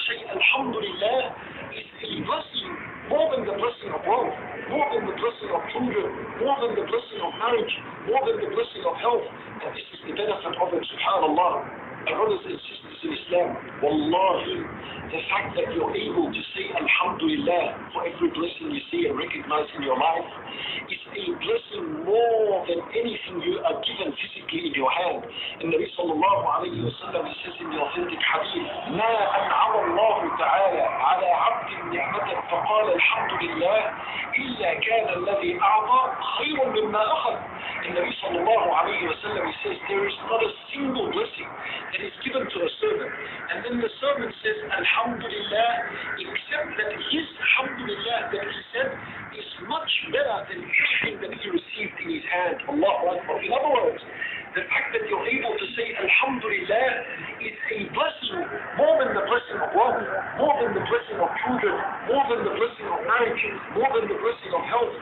say Alhamdulillah is a blessing, more than the blessing of wealth, more than the blessing of children, more than the blessing of marriage, more than the blessing of health. And this is the benefit of it, subhanAllah. And brothers and sisters in Islam, wallahi, the fact that you're able to say Alhamdulillah for every blessing you see and recognize in your life is a blessing more than anything you are given physically in your hand. And Nabi sallallahu alayhi wa sallam says in the authentic hadith, ما أنعم الله تعالى على عبد نعمة فقال الحمد لله إلا كان الذي أعطى خير مما أخذ. And Nabi sallallahu alayhi wa sallam says there is not a single blessing that is given to a servant, and then the servant says Alhamdulillah, except that his Alhamdulillah that he said is much better than anything that he received in his hand. Allahu Akbar. In other words, the fact that you're able to say Alhamdulillah is a blessing more than the blessing of wealth, more than the blessing of children, more than the blessing of marriage, more than the blessing of health.